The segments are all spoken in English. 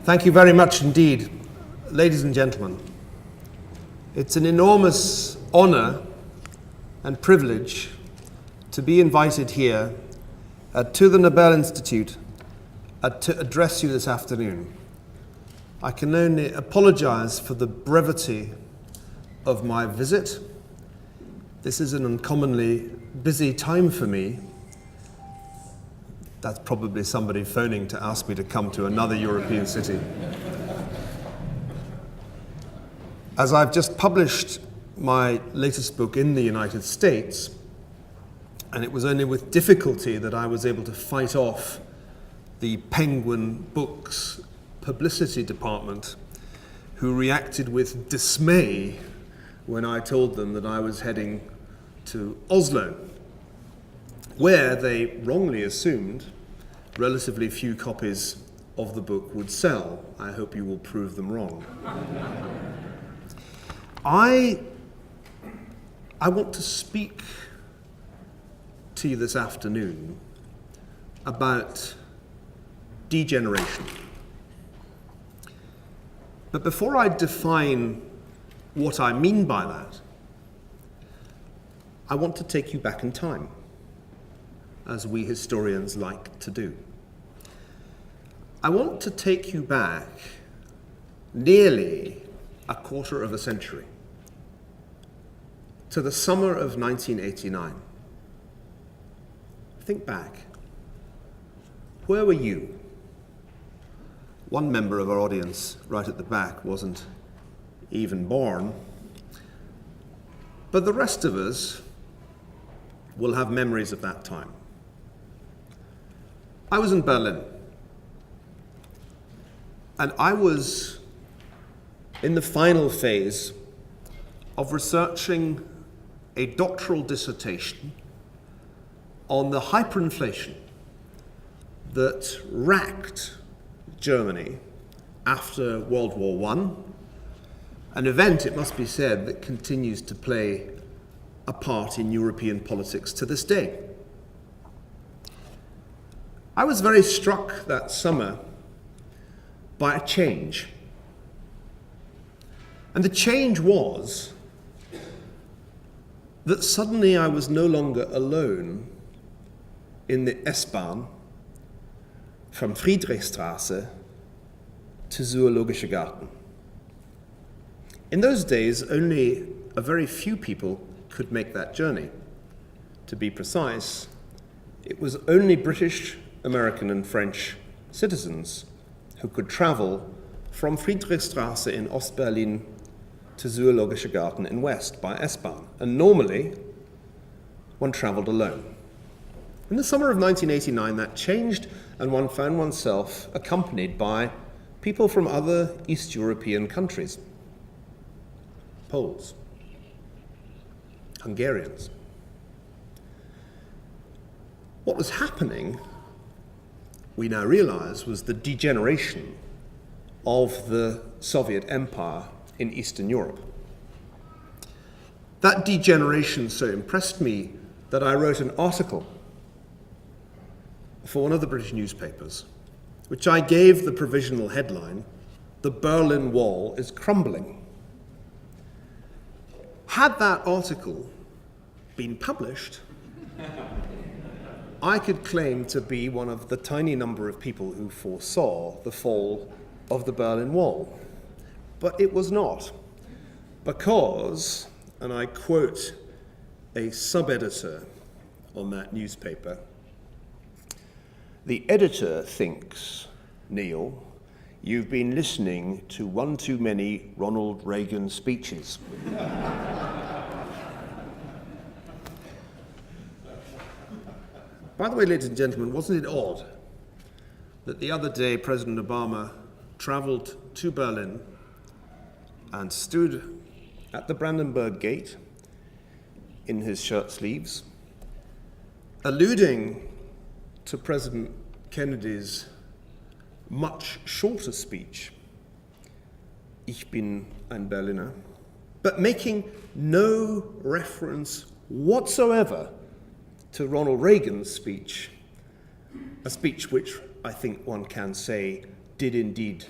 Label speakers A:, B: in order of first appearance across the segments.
A: Thank you very much indeed, ladies and gentlemen. It's an enormous honor and privilege to be invited here to the Nobel Institute to address you this afternoon. I can only apologize for the brevity of my visit. This is an uncommonly busy time for me. That's probably somebody phoning to ask me to come to another European city. As I've just published my latest book in the United States, and it was only with difficulty that I was able to fight off the Penguin Books publicity department, who reacted with dismay when I told them that I was heading to Oslo, where they wrongly assumed relatively few copies of the book would sell. I hope you will prove them wrong. I want to speak to you this afternoon about degeneration. But before I define what I mean by that, I want to take you back in time, as we historians like to do. I want to take you back nearly a quarter of a century to the summer of 1989. Think back. Where were you? One member of our audience right at the back wasn't even born, but the rest of us will have memories of that time. I was in Berlin, and I was in the final phase of researching a doctoral dissertation on the hyperinflation that racked Germany after World War I, an event, it must be said, that continues to play a part in European politics to this day. I was very struck that summer by a change. And the change was that suddenly I was no longer alone in the S-Bahn from Friedrichstraße to Zoologische Garten. In those days, only a very few people could make that journey. To be precise, it was only British, American, and French citizens who could travel from Friedrichstraße in Ost-Berlin to Zoologische Garten in West by S-Bahn. And normally, one traveled alone. In the summer of 1989, that changed, and one found oneself accompanied by people from other East European countries. Poles, Hungarians. What was happening, we now realize, was the degeneration of the Soviet Empire in Eastern Europe. That degeneration so impressed me that I wrote an article for one of the British newspapers, which I gave the provisional headline, "The Berlin Wall is Crumbling." Had that article been published, I could claim to be one of the tiny number of people who foresaw the fall of the Berlin Wall. But it was not, because, and I quote a sub-editor on that newspaper, "The editor thinks, Niall, you've been listening to one too many Ronald Reagan speeches." By the way, ladies and gentlemen, wasn't it odd that the other day President Obama traveled to Berlin and stood at the Brandenburg Gate in his shirt sleeves, alluding to President Kennedy's much shorter speech, "Ich bin ein Berliner," but making no reference whatsoever to Ronald Reagan's speech, a speech which I think one can say did indeed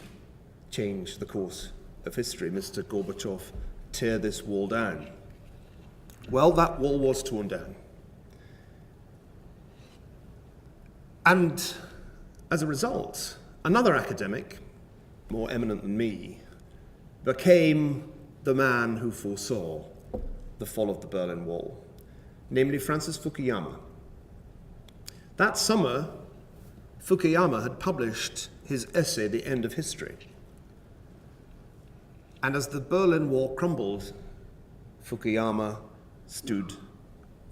A: change the course of history. Mr. Gorbachev, tear this wall down. Well, that wall was torn down. And as a result, another academic, more eminent than me, became the man who foresaw the fall of the Berlin Wall, namely Francis Fukuyama. That summer, Fukuyama had published his essay, The End of History. And as the Berlin Wall crumbled, Fukuyama stood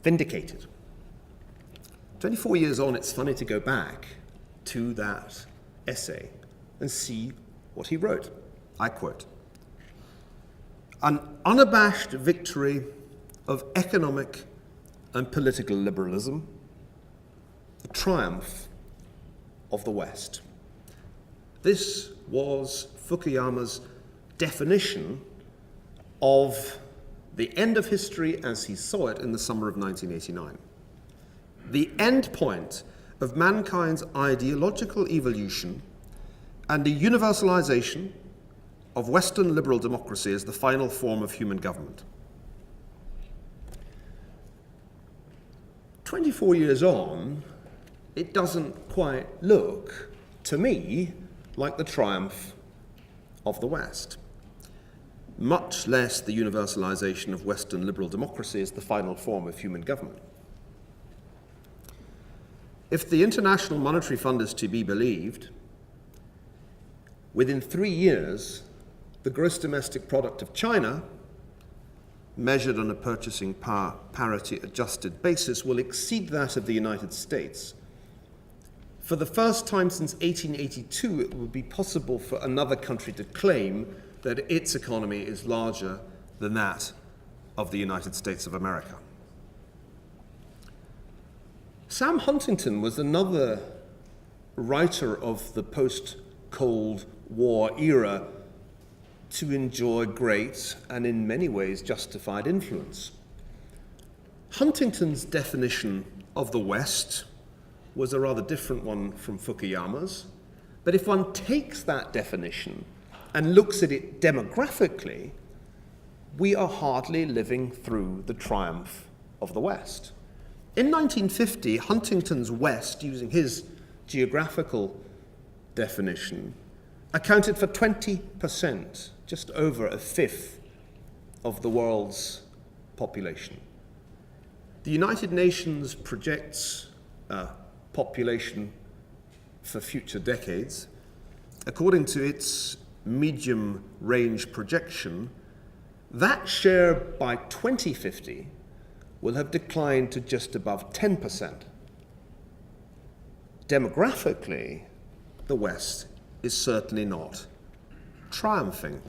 A: vindicated. 24 years on, it's funny to go back to that essay and see what he wrote. I quote, "An unabashed victory of economic and political liberalism, the triumph of the West." This was Fukuyama's definition of the end of history as he saw it in the summer of 1989. The end point of mankind's ideological evolution and the universalization of Western liberal democracy as the final form of human government. 24 years on, it doesn't quite look, to me, like the triumph of the West, much less the universalization of Western liberal democracy as the final form of human government. If the International Monetary Fund is to be believed, within 3 years, the gross domestic product of China, measured on a purchasing power parity adjusted basis, will exceed that of the United States. For the first time since 1882, it would be possible for another country to claim that its economy is larger than that of the United States of America. Sam Huntington was another writer of the post-Cold War era to enjoy great and in many ways justified influence. Huntington's definition of the West was a rather different one from Fukuyama's, but if one takes that definition and looks at it demographically, we are hardly living through the triumph of the West. In 1950, Huntington's West, using his geographical definition, accounted for 20%, just over a fifth of the world's population. The United Nations projects population for future decades. According to its medium-range projection, that share by 2050 will have declined to just above 10%. Demographically, the West is certainly not triumphing.